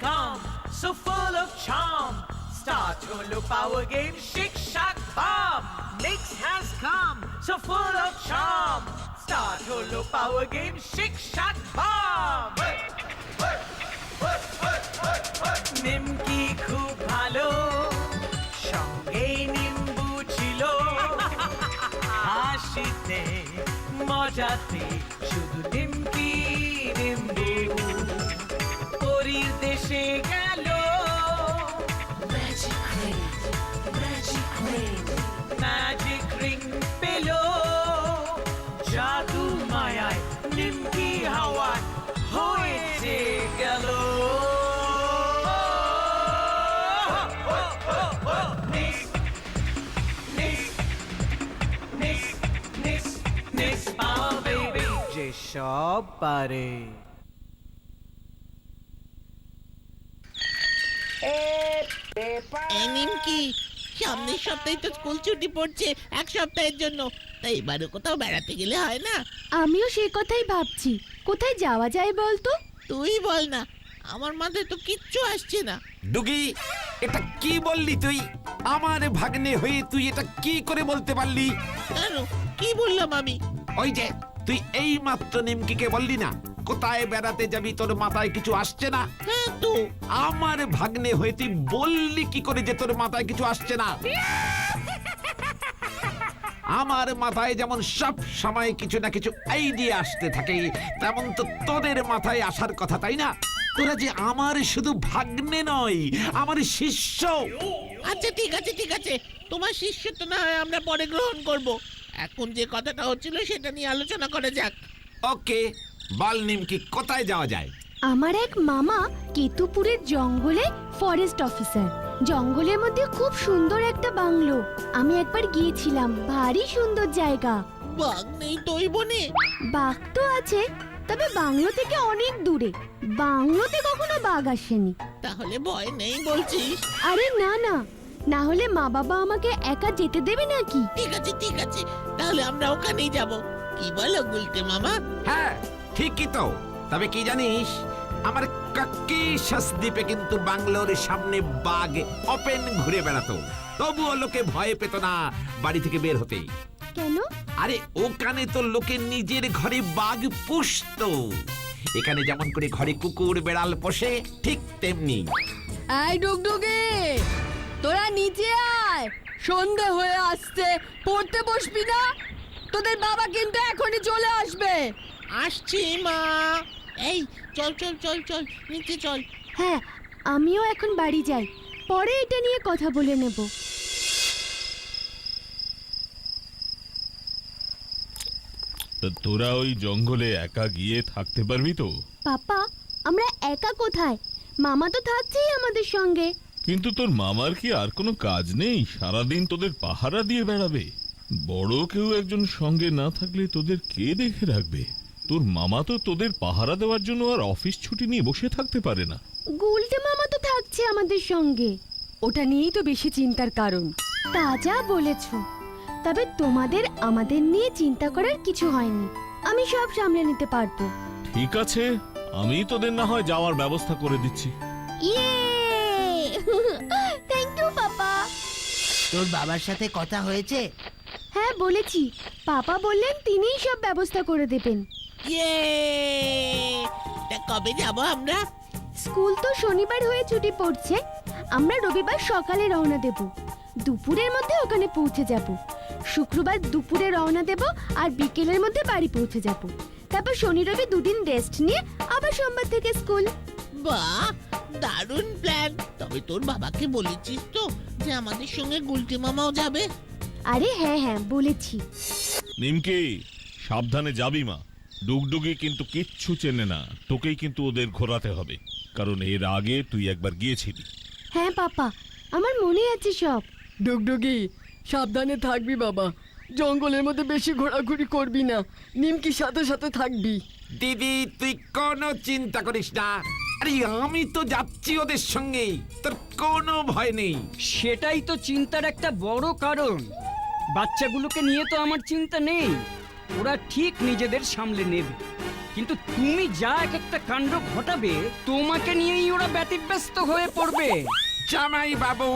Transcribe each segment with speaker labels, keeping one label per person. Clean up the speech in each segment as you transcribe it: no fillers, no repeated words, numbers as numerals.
Speaker 1: come, so full of charm. Start Holo Power Game, Shake Shack Bomb. Mix has come, so full of charm. Start Holo Power Game, Shake Shack Bomb. নিমকি খুব ভালো, সঙ্গে নিম্বু ছিল। হাসিতে মজাতে শুধু নিমকি নিম্বু। পরীর দেশে গেল ম্যাজিক রিং পেল। জাদু মায়ায় নিমকি হাওয়ায় হয়েছে গেল। সব পারে।
Speaker 2: এই নিমকি, সামনের সপ্তাহে তো স্কুল ছুটি পড়ছে এক সপ্তাহের জন্য, তাই এবারে কোথাও বেড়াতে গেলে হয় না?
Speaker 3: আমিও সেই কথাই ভাবছি, কোথায় যাওয়া যায় বলতো?
Speaker 2: তুই বল না, আমার মাথায় তো কিচ্ছু আসছে না।
Speaker 4: ডুগি, এটা কি বললি তুই? আমার ভাগ্নে হয়ে তুই এটা কি করে বলতে পারলি?
Speaker 2: কেন, কি বললাম আমি?
Speaker 4: ওই যে তুই এই মাত্র নিমকিকে বললি না কোথায় বেড়াতে যাবি, তোর মাথায় কিছু আসছে না?
Speaker 2: হ্যাঁ তো।
Speaker 4: আমার ভাগ্নে হয়ে তুই বললি কি করে যে তোর মাথায় কিছু আসছে না? আমার মাথায় যেমন সব সময় কিছু না কিছু আইডিয়া আসতে থাকে, তেমন তো তোদের মাথায় আসার কথা, তাই না? তোরা যে আমার শুধু ভাগ্নে নয়, আমার শিষ্য।
Speaker 2: আচ্ছা ঠিক আছে ঠিক আছে, তোমার শিষ্যত্ব না হয় আমরা পরে গ্রহণ করব। এখন যে কথাটা হচ্ছিল সেটা নিয়ে আলোচনা করা যাক।
Speaker 4: ওকে, বল নিমকি, কোথায় যাওয়া যায়?
Speaker 3: আমার এক মামা কেতুপুরের জঙ্গলে ফরেস্ট অফিসার। জঙ্গলের মধ্যে খুব সুন্দর একটা বাংলো, আমি একবার গিয়েছিলাম, ভারী সুন্দর জায়গা।
Speaker 2: বাঘ নেই তো ওই বনে?
Speaker 3: বাঘ তো আছে, তবে বাংলো থেকে অনেক দূরে। বাংলোতে কখনো বাঘ আসেনি।
Speaker 2: তাহলে ভয় নেই বলছিস?
Speaker 3: আরে না না, না হলে মা বাবা আমাকে একা যেতে দেবে নাকি?
Speaker 2: ঠিক আছে ঠিক আছে, তাহলে আমরা ওখানেই যাব। কি বলো গুলটে মামা?
Speaker 4: হ্যাঁ ঠিকই তো। তবে কি জানিস, আমার কাকি দ্বীপে কিন্তু বাংলোর সামনে বাঘ ওপেন ঘুরে বেড়াতো, তবুও লোকে ভয় পেত না বাড়ি থেকে বের হতে।
Speaker 3: কেন?
Speaker 4: আরে ওখানে তো লোকে নিজের ঘরে বাঘ পুষতো। এখানে যেমন করে ঘরে কুকুর বেড়াল পোষে, ঠিক তেমনি।
Speaker 3: এই ডুগডুগি, তোরা নিচে আয়, সন্ধে হয়ে আসছে, পড়তে বসবি না? তোদের বাবা কিন্তু এখনই চলে আসবে।
Speaker 2: আসছি মা। এই চল চল চল চল, নিচে চল।
Speaker 3: হ্যাঁ, আমিও এখন বাড়ি যাই, পরে এটা নিয়ে কথা বলে নেব।
Speaker 5: তা তোরা ওই জঙ্গলে একা গিয়ে থাকতে পারবি তো?
Speaker 3: পাপা, আমরা একা কোথায়? মামা তো থাকছেই আমাদের সঙ্গে।
Speaker 5: কিন্তু তোর মামার কি আর কোনো কাজ নেই? সারাদিন তোদের পাহারা দিয়ে বেড়াবে। বড় কেউ একজন সঙ্গে না থাকলে তোদের কে দেখে রাখবে? তোর মামা তো তোদের পাহারা দেওয়ার জন্য আর অফিস ছুটি নিয়ে বসে থাকতে পারে না।
Speaker 3: গুলটে মামা তো থাকছে আমাদের সঙ্গে, ওটা নিয়েই তো বেশি চিন্তার কারণ। তা যা বলেছো, তবে তোমাদের আমাদের নিয়ে চিন্তা করার কিছু হয়নি, আমি সব সামলে নিতে পারবো।
Speaker 5: ঠিক আছে, আমি তোদের না হয় যাওয়ার ব্যবস্থা করে দিচ্ছি।
Speaker 3: ইয়ে থ্যাংক ইউ পাপা।
Speaker 2: তোর বাবার সাথে কথা হয়েছে?
Speaker 3: হ্যাঁ বলেছি, পাপা বললেন তিনিই সব ব্যবস্থা করে দেবেন।
Speaker 2: ইয়ে, তা কবে যাব আমরা?
Speaker 3: স্কুল তো শনিবার হয়ে ছুটি পড়ছে, আমরা রবিবার সকালে রওনা দেব, দুপুরের মধ্যে ওখানে পৌঁছে যাব। শুক্রবার দুপুরে রওনা দেব আর বিকেলের মধ্যে বাড়ি পৌঁছে যাব। তারপর শনি রবি দুদিন রেস্ট নিয়ে আবার সোমবার থেকে স্কুল।
Speaker 2: বাহ, দারুণ প্ল্যান। তবে তোর বাবাকে বলেছিস তো যে আমাদের সঙ্গে গুলটে মামাও যাবে?
Speaker 3: আরে হ্যাঁ হ্যাঁ বলেছি।
Speaker 5: নিমকি, সাবধানে যাবি মা। ডুগডুগি কিন্তু কিচ্ছু চেনে না, তোকেই কিন্তু ওদের ঘোরাতে হবে, কারণ এর আগে তুই একবার গিয়েছিলি।
Speaker 3: হ্যাঁ পাপা, আমার মনে আছে সব।
Speaker 6: ডুগডুগি, সাবধানে থাকবি বাবা, জঙ্গলের মধ্যে বেশি ঘোরাঘুরি করবি না, নিমকির সাথে সাথে থাকবি।
Speaker 4: দিদি, তুই কোনো চিন্তা করিস না, আরে আমি তো যাচ্ছি ওদের সঙ্গে, তোর কোনো ভয় নেই।
Speaker 7: সেটাই তো চিন্তার একটা বড় কারণ। বাচ্চাগুলোকে নিয়ে তো আমার চিন্তা নেই, ওরা ঠিক নিজেদের সামলে নেবে। কিন্তু তুমি যা এক একটা কাণ্ড ঘটাবে তোমাকে নিয়েই ওরা ব্যতিব্যস্ত হয়ে পড়বে।
Speaker 4: জামাই বাবু,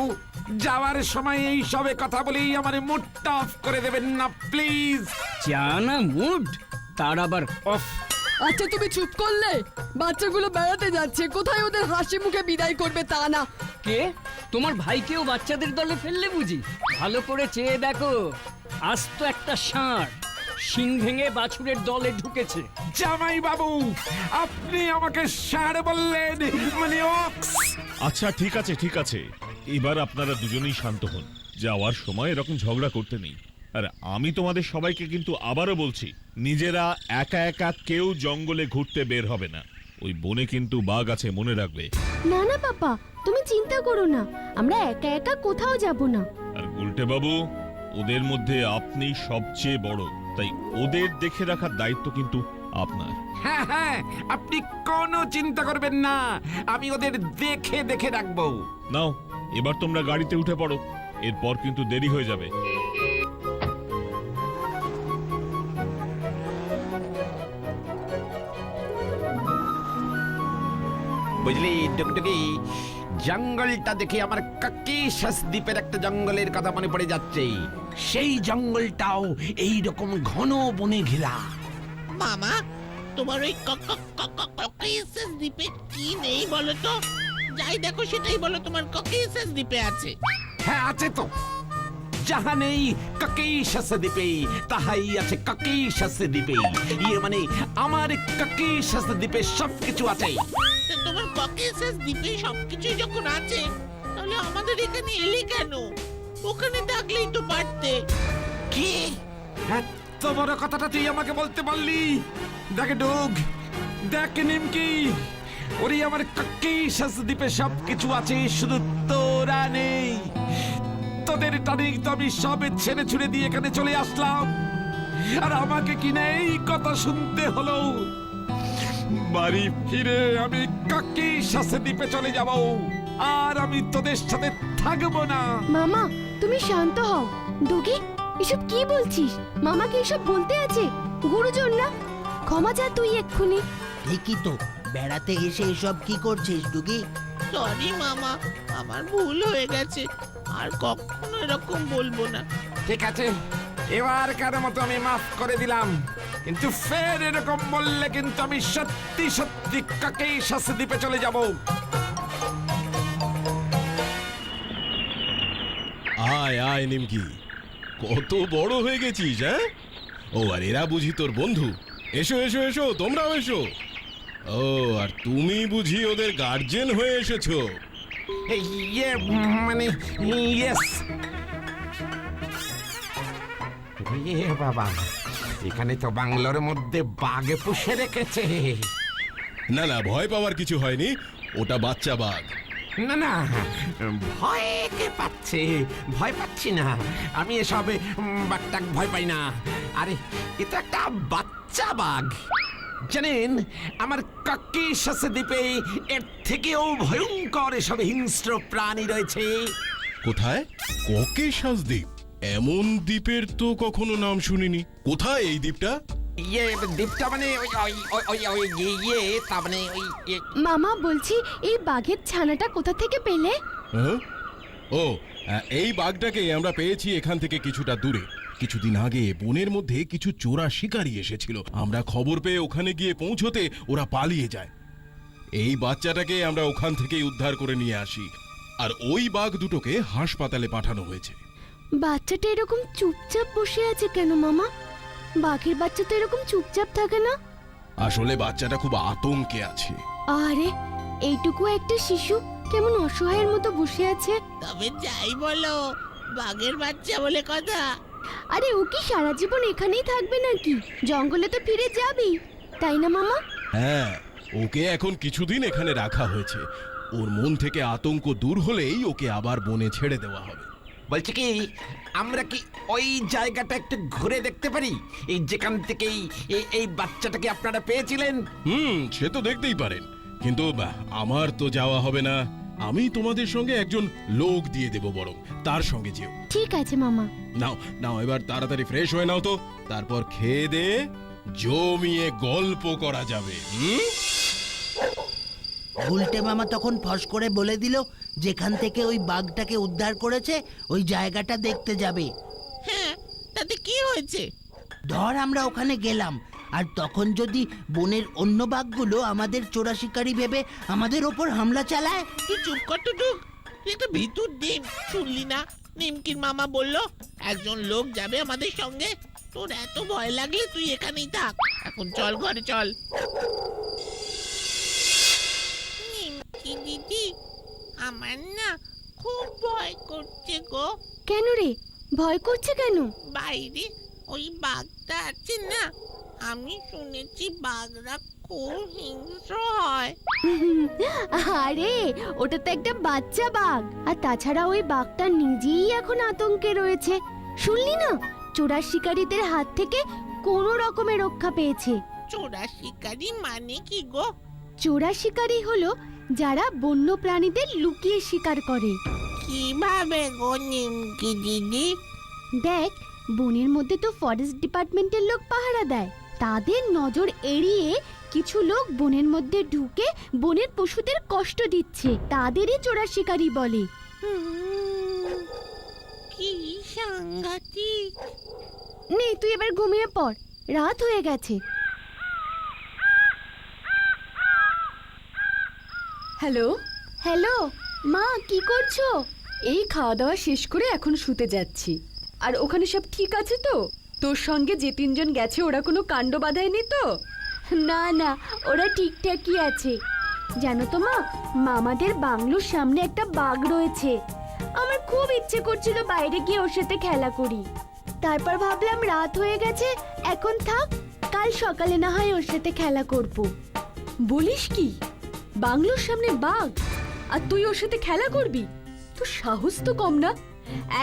Speaker 4: যাওয়ার সময় এই সবে কথা বলেই আমার মুডটা অফ করে দেবেন না প্লিজ।
Speaker 7: জানা মুড তার আবার অফ।
Speaker 6: আচ্ছা তুমি চুপ করলে? বাচ্চাগুলো বেড়াতে যাচ্ছে, কোথায় ওদের হাসি মুখে বিদায় করবে তা না।
Speaker 7: কে? তোমার ভাইকেও বাচ্চাদের দলে ফেললে বুঝি? ভালো করে চেয়ে দেখো, আজ তো একটা ষাঁড় শিং ভেঙে বাছুরের দলে ঢুকেছে।
Speaker 4: জামাই বাবু, আপনি আমাকে ষাঁড় বললেন, মানে অক্স।
Speaker 5: আচ্ছা ঠিক আছে ঠিক আছে, এবার আপনারা দুজনেই শান্ত হন। যাওয়ার সময় এরকম ঝগড়া করতে নেই। আর আমি তোমাদের সবাইকে কিন্তু আবারও বলছি, নিজেরা একা একা কেউ জঙ্গলে ঘুরতে বের হবে না। ওই বনে কিন্তু বাঘ আছে, মনে রাখবে।
Speaker 3: না না পাপা, তুমি চিন্তা করো না, আমরা একা একা কোথাও যাব না।
Speaker 5: আর গুলটে বাবু, ওদের মধ্যে আপনি সবচেয়ে বড়, তাই ওদের দেখে রাখার দায়িত্ব কিন্তু আপনার।
Speaker 4: হ্যাঁ হ্যাঁ, আপনি কোনো চিন্তা করবেন না, আমি ওদের দেখে দেখে রাখবো।
Speaker 5: নাও এবার তোমরা গাড়িতে উঠে পড়ো, এরপর কিন্তু দেরি হয়ে যাবে।
Speaker 4: বুঝলি ডুগডুগি, জঙ্গলটা দেখে আমার কাকিশাস দ্বীপের একটা জঙ্গলের কথা মনে পড়ে যাচ্ছে। সেই জঙ্গলটাও এইরকম ঘন বনে ঘেরা।
Speaker 2: মামা, তোমার ওই ককেশাস দ্বীপে কি নেই বলো তো? যাই দেখো সেটাই বলো তোমার ককেশাস দ্বীপে আছে।
Speaker 4: হ্যাঁ আছে তো, যাহা নেই কাকিশাস দ্বীপে তাহাই আছে কাকিশাস দ্বীপে। ইয়ে মানে আমার কাকিশাস দ্বীপে সবকিছু আছে।
Speaker 2: তা তোমার ককেশাস দ্বীপে সবকিছু যখন আছে, তাহলে আমাদের এখানে এলে কেন? ওখানে থাকলেই তো পারতে।
Speaker 4: কি এত বড় কথাটা তুই আমাকে বলতে পারলি? দেখ ডুগ, দেখ নিমকি, ওরে আমার কাকিশাস দ্বীপে সবকিছু আছে, শুধু তোরা নেই। তোদের টানেই তো আমি সব ছেড়ে ছুড়ে দিয়ে এখানে চলে আসলাম, আর আমাকে কিনা এই কথা শুনতে হলো। বাড়ি ফিরে আমি কাকিশাস দ্বীপে চলে যাব, আর আমি তোদের সাথে থাকবো না।
Speaker 3: মামা তুমি শান্ত হও। ডুগি, এসব কি বলছিস? মামাকে এসব বলতে আছে? গুরুজন না, ক্ষমা চা তুই এক্ষুনি।
Speaker 8: ঠিকই তো, বেড়াতে এসে এসব কি করছিস ডুগি?
Speaker 2: সরি মামা, আমার ভুল হয়ে গেছে, আর কখনো এরকম বলবো না।
Speaker 4: ঠিক আছে, এবারকার মতো আমি মাফ করে দিলাম, কিন্তু ফের এরকম বললে কিন্তু আমি সত্যি সত্যি কাকিশাস দ্বীপে চলে যাব।
Speaker 9: আয় আয় নিমকি, কত বড় হয়ে গেছিস, হ্যাঁ? ও আর এরা বুঝি তোর বন্ধু? এসো এসো এসো, তোমরাও এসো। ও, আর তুমি বুঝি ওদের গার্জেন হয়ে এসেছো?
Speaker 4: ইয়ে মানে ইয়েস। ইয়ে বাবা, এখানে তো বাংলোর মধ্যে বাঘ পুষে রেখেছে।
Speaker 9: না না, ভয় পাওয়ার কিছু হয়নি, ওটা বাচ্চা বাঘ।
Speaker 4: না না, ভয় কে পাচ্ছে? ভয় পাচ্ছি না আমি, এসব বাঘটাক ভয় পাই না। আরে এটা একটা বাচ্চা বাঘ। জানেন, আমার কাকিশাস দ্বীপে এর থেকেও ভয়ঙ্কর এসব হিংস্র প্রাণী রয়েছে।
Speaker 9: কোথায়? ককেশাস দ্বীপ? এমন দ্বীপের তো কখনো নাম শুনিনি। কোথায় এই দ্বীপটা?
Speaker 4: ইয়ে দ্বীপটা মানে ইয়ে তা মানে ওই
Speaker 3: মামা বলছি, এই বাঘের ছানাটা কোথা থেকে পেলে?
Speaker 9: হ্যাঁ? ও, এই বাঘটাকে আমরা পেয়েছি এখান থেকে কিছুটা দূরে। কিছুদিন আগে বনের মধ্যে কিছু চোরা শিকারী এসেছিল, আমরা খবর পেয়ে ওখানে গিয়ে পৌঁছতে ওরা পালিয়ে যায়। এই বাচ্চাটাকে আমরা ওখান থেকেই উদ্ধার করে নিয়ে আসি, আর ওই বাঘ দুটোকে হাসপাতালে পাঠানো হয়েছে।
Speaker 3: বাচ্চাটা এরকম চুপচাপ বসে আছে কেন মামা? বাঘের বাচ্চা তো এরকম চুপচাপ থাকে না।
Speaker 9: আসলে বাচ্চাটা খুব আতঙ্কে আছে।
Speaker 3: আরে এইটুকু একটা শিশু কেমন অসহায়ের মতো বসে আছে।
Speaker 2: তবে যাই বলো, বাঘের বাচ্চা বলে কথা।
Speaker 3: আরে ও কি সারা জীবন এখানেই থাকবে নাকি? জঙ্গলে তো ফিরে যাবেই, তাই না মামা?
Speaker 9: হ্যাঁ, ওকে এখন কিছুদিন এখানে রাখা হয়েছে। ওর মন থেকে আতঙ্ক দূর হলেই ওকে আবার বনে ছেড়ে দেওয়া হবে।
Speaker 4: বলছি কি, আমরা কি ওই জায়গাটা একটু ঘুরে দেখতে পারি, এই যেখান থেকে এই বাচ্চাটাকে আপনারা পেয়েছিলেন?
Speaker 9: সে তো দেখতেই পারেন, কিন্তু আমার তো যাওয়া হবে না। আমি তোমাদের সঙ্গে একজন লোক দিয়ে দেব, বরং তার সঙ্গে যেও।
Speaker 3: ঠিক আছে মামা।
Speaker 9: নাও নাও, এবার তাড়াতাড়ি ফ্রেশ হয়ে নাও তো, তারপর খেয়ে দে জমিয়ে গল্প করা যাবে।
Speaker 8: গুলটে মামা তখন ফস করে বলে দিল যেখান থেকে ওই বাঘটাকে উদ্ধার করেছে ওই জায়গাটা দেখতে যাবে।
Speaker 2: হ্যাঁ, তাতে কি হয়েছে?
Speaker 8: ধর আমরা ওখানে গেলাম, আর তখন যদি বনের অন্য বাঘগুলো আমাদের চোরা শিকারী ভেবে আমাদের ওপর হামলা চালায়?
Speaker 2: তুই চুপ কর টুটুক, তুই একটা ভিতুর ডিম। শুনলি না নিমকির মামা বলল একজন লোক যাবে আমাদের সঙ্গে। তোর এত ভয় লাগলে তুই এখানেই থাক, এখন চল ঘরে চল। নিমকি দিদি, আমার না খুব ভয় করছে গো।
Speaker 3: কেন রে, ভয় করছে কেন?
Speaker 2: বাইরে ওই বাঘটা আছে না, আমি শুনেছি বাঘরা খুব হিংস্র হয়।
Speaker 3: আরে ওটা তো একটা বাচ্চা বাঘ, আর তাছাড়া ওই বাঘটা নিজেই এখন আতঙ্কে রয়েছে। শুনলি না, চোরা শিকারীদের হাত থেকে কোনো রকমের রক্ষা পেয়েছে।
Speaker 2: চোরা শিকারি মানে কি গো?
Speaker 3: চোরা শিকারী হলো যারা বন্য প্রাণীদের লুকিয়ে শিকার করে।
Speaker 2: কিভাবে গো নিমকি দিদি?
Speaker 3: দেখ, বনের মধ্যে তো ফরেস্ট ডিপার্টমেন্টের লোক পাহারা দেয়। তাদের নজর এড়িয়ে কিছু লোক বনের মধ্যে ঢুকে বনের পশুদের কষ্ট দিচ্ছে, তাদেরই চোরা শিকারী বলে।
Speaker 2: কি সাংঘাতিক!
Speaker 3: নে তুই এবার ঘুমিয়ে পড়, রাত হয়ে গেছে।
Speaker 6: হ্যালো,
Speaker 3: হ্যালো মা, কি করছো?
Speaker 6: এই খাওয়া দাওয়া শেষ করে এখন শুতে যাচ্ছি। আর ওখানে সব ঠিক আছে তো? তোর সঙ্গে যে তিনজন গেছে ওরা কোনো কাণ্ড বাঁধায়নি তো?
Speaker 3: না না, ওরা ঠিকঠাকই আছে। জানো তো মা, মামাদের বাংলোর সামনে একটা বাঘ রয়েছে। আমার খুব ইচ্ছে করছিল বাইরে গিয়ে ওর সাথে খেলা করি। তারপর ভাবলাম রাত হয়ে গেছে, এখন থাক, কাল সকালে না হয় ওর সাথে খেলা করব।
Speaker 6: বলিস কি, বাংলোর সামনে বাঘ আর তুই ওর সাথে খেলা করবি? তোর সাহস তো কম না।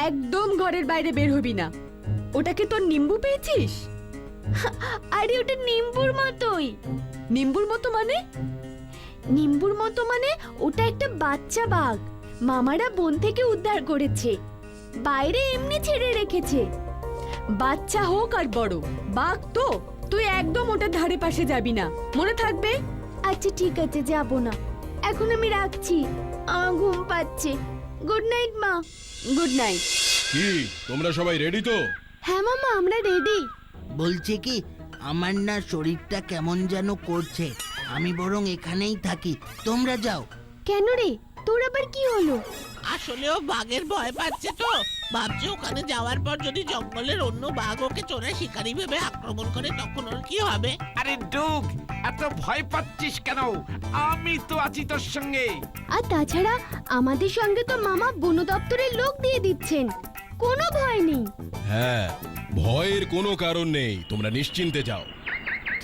Speaker 6: একদম ঘরের বাইরে বের হবি না। ওটাকে তোর নিম্বু পেয়েছিস?
Speaker 3: আরে ওটা নিম্বুর মতোই।
Speaker 6: নিম্বুর মতো মানে?
Speaker 3: নিম্বুর মতো মানে ওটা একটা বাচ্চা বাঘ, মামারা বন থেকে উদ্ধার করেছে, বাইরে এমনি ছেড়ে রেখেছে।
Speaker 6: বাচ্চা হোক আর বড়, বাঘ তো। তুই একদম ওটার ধারে পাশে যাবি না, মনে থাকবে?
Speaker 3: আচ্ছা ঠিক আছে, যাব না। এখন আমি রাখছি, আমার ঘুম পাচ্ছে। গুড নাইট মা।
Speaker 6: Good night.
Speaker 9: কি তোমরা সবাই রেডি তো?
Speaker 3: হ্যাঁ মামা, আমরা রেডি।
Speaker 8: বলছে কি, আমার না শরীরটা কেমন যেন করছে, আমি বরং এখানেই থাকি, তোমরা যাও।
Speaker 3: কেন রে, তোর আবার কি হলো?
Speaker 2: আসলে ও বাঘের ভয় পাচ্ছে তো, ভাবছে ওখানে যাওয়ার পর যদি জঙ্গলের অন্য বাঘ ওকে চোরা শিকারি ভেবে আক্রমণ করে তখন ওর কি হবে।
Speaker 4: আরে ডুগ, এত ভয় পাচ্ছিস কেন? আমি তো আছি তোর সঙ্গে।
Speaker 3: আর তাছাড়া আমাদের সঙ্গে তো মামা বন দপ্তরের লোক দিয়ে দিচ্ছেন, কোনো ভয় নেই।
Speaker 9: হ্যাঁ, ভয়ের কোনো কারণ নেই, তোমরা নিশ্চিন্তে যাও।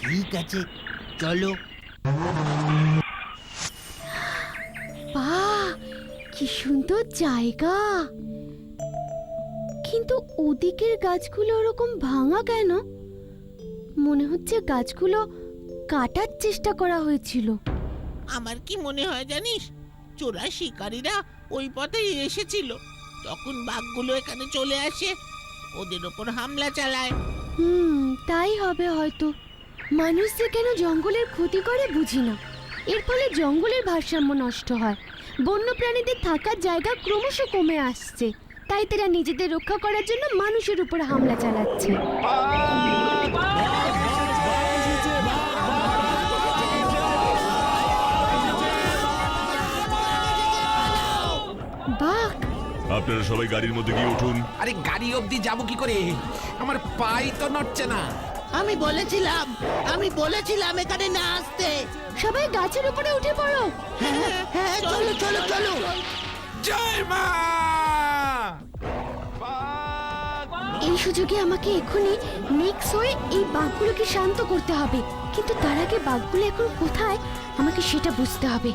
Speaker 8: ঠিক আছে, চলো।
Speaker 3: বাহ, কি সুন্দর জায়গা। কিন্তু ওদিকের গাছগুলো ওরকম ভাঙা কেন? মনে হচ্ছে গাছগুলো কাটার চেষ্টা করা হয়েছিল।
Speaker 2: আমার কি মনে হয় জানিস, চোরা শিকারীরা ওই পথেই এসেছিল, তখন বাঘগুলো এখানে চলে আসে, ওদের ওপর হামলা চালায়।
Speaker 3: তাই হবে হয়তো। মানুষ যে কেন জঙ্গলের ক্ষতি করে বুঝি না। এর ফলে জঙ্গলের ভারসাম্য নষ্ট হয়, বন্য প্রাণীদের থাকার জায়গা ক্রমশ কমে আসছে, তাই তারা নিজেদের রক্ষা করার জন্য মানুষের উপর হামলা চালাচ্ছে। বাঘ!
Speaker 5: আপনারা সবাই গাড়ির মধ্যে গিয়ে উঠুন।
Speaker 4: আরে গাড়ি অবধি যাবো কি করে? আমার পাই তো নড়ছে না।
Speaker 8: আমি বলেছিলাম এখানে না আসতে।
Speaker 3: সবাই গাছের উপরে উঠে পড়ো।
Speaker 8: হ্যাঁ, চলো চলো চলো।
Speaker 4: জয় মা!
Speaker 3: এই সুযোগে আমাকে এখনই মিক্স হয়ে এই বাঘগুলোকে শান্ত করতে হবে, কিন্তু তার আগে বাঘগুলো এখন কোথায় আমাকে সেটা বুঝতে হবে।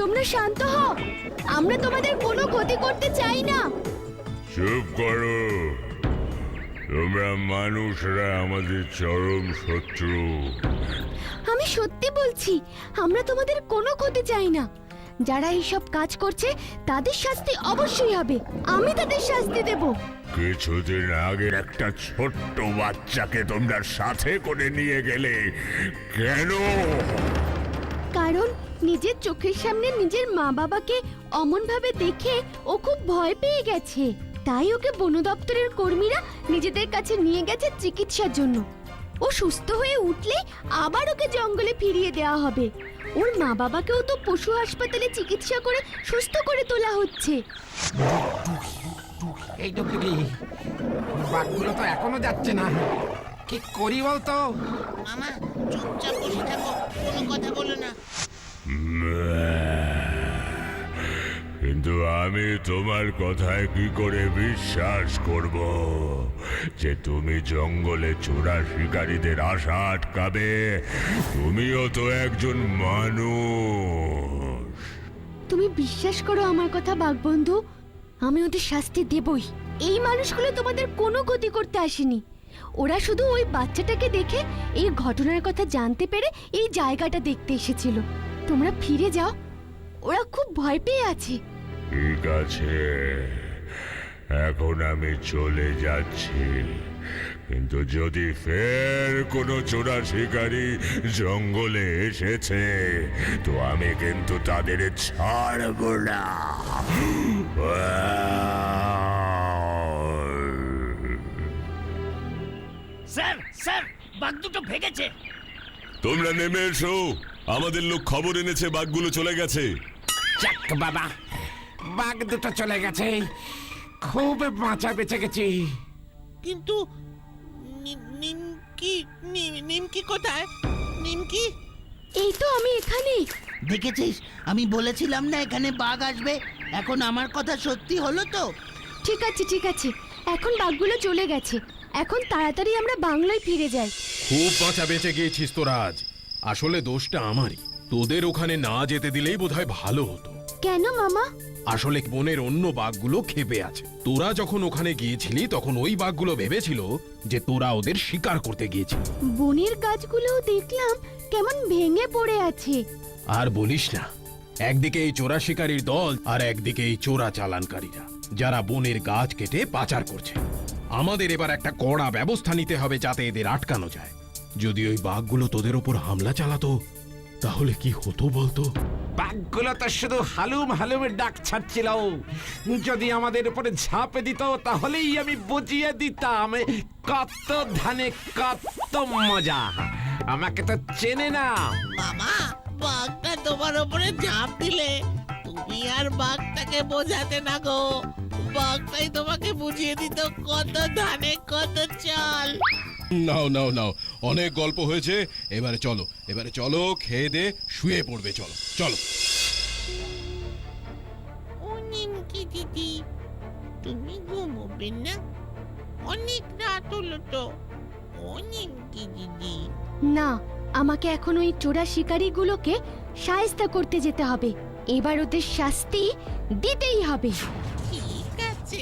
Speaker 3: তোমরা শান্ত হও, আমরা তোমাদের কোনো ক্ষতি করতে চাই না।
Speaker 10: চুপ করো, তোমরা মানুষরা আমাদের চরম শত্রু।
Speaker 3: আমি সত্যি বলছি, আমরা তোমাদের কোনো ক্ষতি চাই না। যারা এইসব কাজ করছে তাদের শাস্তি অবশ্যই হবে, আমি তাদের শাস্তি দেব।
Speaker 10: কিছুদিন আগে একটা ছোট্ট বাচ্চাকে তোমরা সাথে করে নিয়ে গেলে কেন?
Speaker 3: কারণ নিজের চোখের সামনে নিজের মা বাবাকে অমন ভাবে দেখে ও খুব ভয় পেয়ে গেছে, তাই ওকে বন দপ্তরের কর্মীরা নিজেদের কাছে নিয়ে গেছে চিকিৎসার জন্য। ও সুস্থ হয়ে উঠলে আবার ওকে জঙ্গলে ফিরিয়ে দেওয়া হবে। ওর মা বাবাকেও তো পশু হাসপাতালে চিকিৎসা করে সুস্থ করে তোলা হচ্ছে।
Speaker 4: এই টুকটুকি, বাঘগুলো তো এখনো যাচ্ছে না, কি করি বলতো?
Speaker 2: মামা চুপচাপ বসে থাকো, কোনো কথা বলো না।
Speaker 10: কিন্তু আমি তোমার কথায় কি করে বিশ্বাস করব যে তুমি জঙ্গলে চোরা শিকারীদের আশা আটকাবে? তুমিও তো একজন মানুষ।
Speaker 3: তুমি বিশ্বাস করো আমার কথা বাঘবন্ধু, আমি ওদের শাস্তি দেবই। এই মানুষগুলো তোমাদের কোনো ক্ষতি করতে আসেনি, ওরা শুধু ওই বাচ্চাটাকে দেখে এই ঘটনার কথা জানতে পেরে এই জায়গাটা দেখতে এসেছিল। তোমরা ফিরে যাও, ওরা খুব ভয় পেয়ে আছে।
Speaker 10: ঠিক আছে, এখন আমি চলে যাচ্ছি, কিন্তু যদি ফের কোনো চোরা শিকারী জঙ্গলে এসেছে তো আমি কিন্তু তাদের ছাড়ব না।
Speaker 7: স্যার স্যার, বাঘ দুটো ভেগেছে।
Speaker 10: তোমরা নেমে এসো, আমাদের লোক খবর এনেছে বাঘগুলো চলে গেছে।
Speaker 4: যাক বাবা, বাঘ দুটো চলে গেছে, খুব বাঁচা বেঁচে গেছি।
Speaker 2: কিন্তু নিমকি কোথায়? নিমকি?
Speaker 3: এই তো আমি এখানে।
Speaker 8: দেখেছিস, আমি বলেছিলাম না এখানে বাঘ আসবে। এখন আমার কথা সত্যি হলো তো?
Speaker 3: ঠিক আছে ঠিক আছে, এখন বাঘগুলো চলে গেছে, এখন তাড়াতাড়ি আমরা বাংলায় ফিরে যাই।
Speaker 9: খুব বাঁচা বেঁচে গিয়েছিস তো রাজ। আসলে দোষটা আমারই, তোদের ওখানে না যেতে দিলেই বোধহয় ভালো হতো।
Speaker 3: কেন মামা?
Speaker 9: আসলে বনের অন্য বাঘগুলো ক্ষেপে আছে। তোরা যখন ওখানে গিয়েছিলি তখন ওই বাঘগুলো ভেবেছিল যে তোরা ওদের শিকার করতে গিয়েছিলি।
Speaker 3: বনের গাছগুলোও দেখলাম কেমন ভেঙে পড়ে আছে।
Speaker 9: আর বলিস না, একদিকে এই চোরা শিকারীর দল আর একদিকে এই চোরা চালানকারীরা, যারা বনের গাছ কেটে পাচার করছে। আমাদের এবার একটা কড়া ব্যবস্থা নিতে হবে যাতে এদের আটকানো যায়। যদি ওই বাঘগুলো তোদের ওপর হামলা চালাতো তাহলে কি হতো বলতো?
Speaker 4: বাঘগুলো তো শুধু হালুম হালুমের ডাক ছাড়ছিল, যদি আমাদের উপরে ঝাঁপে দিত তাহলেই আমি বুঝিয়ে দিতাম কত ধানে কত মজা। আমাকে তো চেনে না।
Speaker 2: মামা, বাঘটা তোমার ওপরে ঝাঁপ দিলে তুমি আর বাঘটাকে বোঝাতে না গো, বাঘটাই তোমাকে বুঝিয়ে দিত কত ধানে কত চাল।
Speaker 9: নাও নাও নাও, অনেক গল্প হয়েছে, এবারে চলো, খেয়ে দে শুয়ে পড়বে। চলো চলো।
Speaker 2: ও নিমকি দিদি, তুমি ঘুমোবে না? অনেক রাত হলো তো। ও নিমকি দিদি।
Speaker 3: না, আমাকে এখন ওই চোরা শিকারীগুলোকে শায়েস্তা করতে যেতে হবে। এবার ওদের শাস্তি দিতেই হবে।
Speaker 2: ঠিক আছে,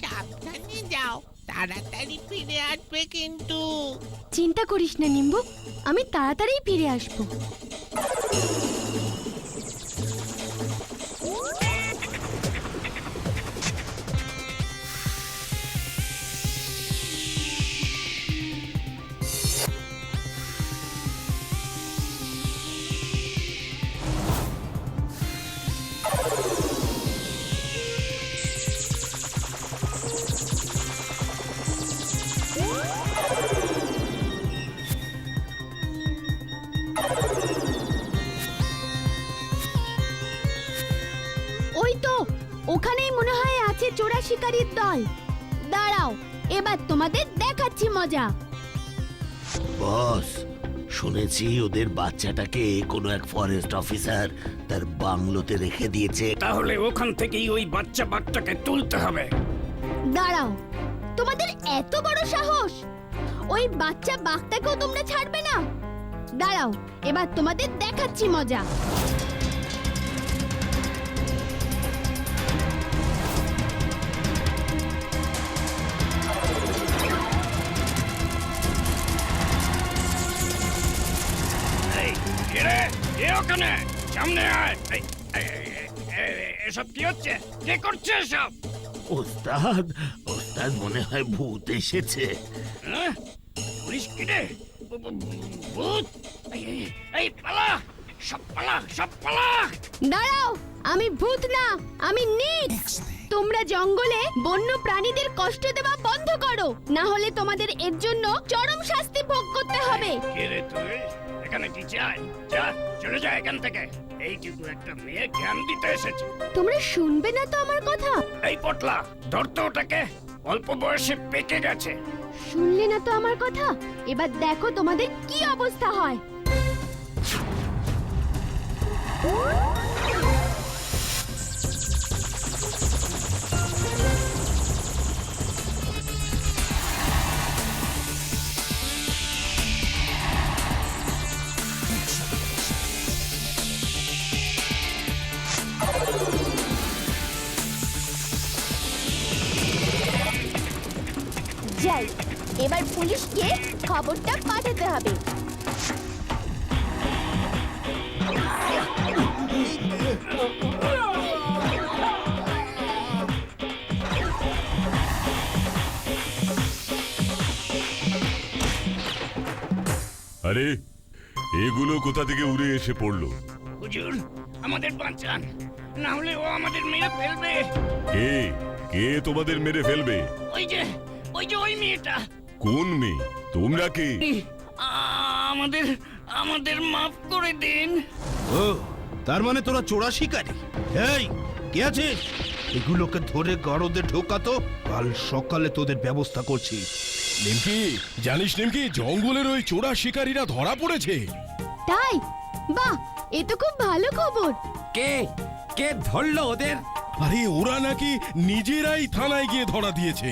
Speaker 2: সাবধানে যাও, তাড়াতাড়ি ফিরে আসবে কিন্তু।
Speaker 3: চিন্তা করিস না নিম্বু, আমি তাড়াতাড়ি ফিরে আসবো। ওই তো ওখানেই মনে হয় আছে চোরা শিকারীর দল। দাঁড়াও, এবার তোমাদের দেখাচ্ছি মজা।
Speaker 11: বস, শুনেছি ওদের বাচ্চাটাকে কোনো এক ফরেস্ট অফিসার তার বাংলোতে রেখে দিয়েছে।
Speaker 7: তাহলে ওখান থেকেই ওই বাচ্চা বাঘটাকে তুলতে হবে।
Speaker 3: দাঁড়াও, তোমাদের এত বড় সাহস! ওই বাচ্চা বাঘটাকেও তোমরা ছাড়বে না? দাঁড়াও, এবার তোমাদের দেখাচ্ছি মজা।
Speaker 7: সামনে সামনে আয় এসব কি হচ্ছে কে করছে এসব
Speaker 11: ওস্তাদ ওস্তাদ মনে হয় ভূত এসেছে।
Speaker 7: পুলিশ কিরে ভূত এই পালা সব পালা সব পালা
Speaker 3: দাঁড়াও, আমি ভূত না, আমি নিক্স। তোমরা জঙ্গলে বন্য প্রাণীদের কষ্ট দেওয়া বন্ধ করো, না হলে তোমাদের এর জন্য চরম শাস্তি ভোগ করতে হবে।
Speaker 7: কে রে তুই এখানে কি চাই যা চলে যা এখান থেকে এইটুকু একটা মেয়ে জ্ঞান দিতে এসেছে
Speaker 3: তোমরা শুনবে না তো আমার কথা?
Speaker 7: এই পটলা ধরতো ওটাকে অল্প বয়সে পেকে গেছে
Speaker 3: শুনলে না তো আমার কথা? এবার দেখো তোমাদের কি অবস্থা হয়। যাই, এবার পুলিশকে খবরটা পাঠাতে হবে।
Speaker 10: আরে এগুলো কোথা থেকে উড়ে এসে পড়লো?
Speaker 7: হুজুর আমাদের বাঁচান না হলে ও আমাদের মেরে ফেলবে
Speaker 10: কে কে তোমাদের মেরে ফেলবে?
Speaker 7: ওই যে ওই মেয়েটা
Speaker 10: কোন মেয়ে? তোমরা কে?
Speaker 7: আমাদের আমাদের মাফ করে দিন
Speaker 9: ও তার মানে তোরা চোরা শিকারী? এই কে আছিস? এগুলোকে ধরে গড়দে ঢোকাতো, কাল সকালে তোদের ব্যবস্থা করছি। নিমকি জানিস নিমকি, জঙ্গলের ওই চোরা শিকারীরা ধরা পড়েছে।
Speaker 3: তাই? বাহ, এ তো খুব ভালো খবর।
Speaker 4: কে কে ধরলো ওদের?
Speaker 9: আরে ওরা নাকি নিজেরাই থানায় গিয়ে ধরা দিয়েছে।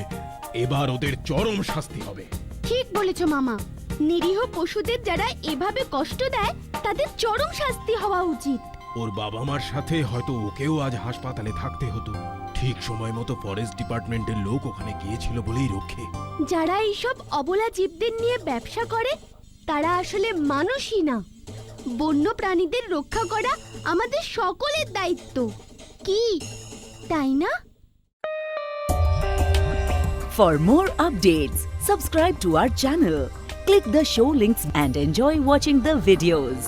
Speaker 9: এবার ওদের চরম শাস্তি হবে।
Speaker 3: ঠিক বলেছো মামা, নিরীহ পশুদের যারা এভাবে কষ্ট দেয় তাদের চরম শাস্তি হওয়া উচিত।
Speaker 9: ওর বাবা মার সাথে হয়তো ওকেও আজ হাসপাতালে থাকতে হতো। ঠিক সময় মতো ফরেস্ট ডিপার্টমেন্টের লোক ওখানে গিয়েছিল বলেই রক্ষে।
Speaker 3: যারা এইসব অবলা জীবদের নিয়ে ব্যবসা করে তারা আসলে মানুষই না। বন্য প্রাণীদের রক্ষা করা আমাদের সকলের দায়িত্ব, কি তাই না?
Speaker 12: For more updates, subscribe to our channel, click the show links and enjoy watching the videos.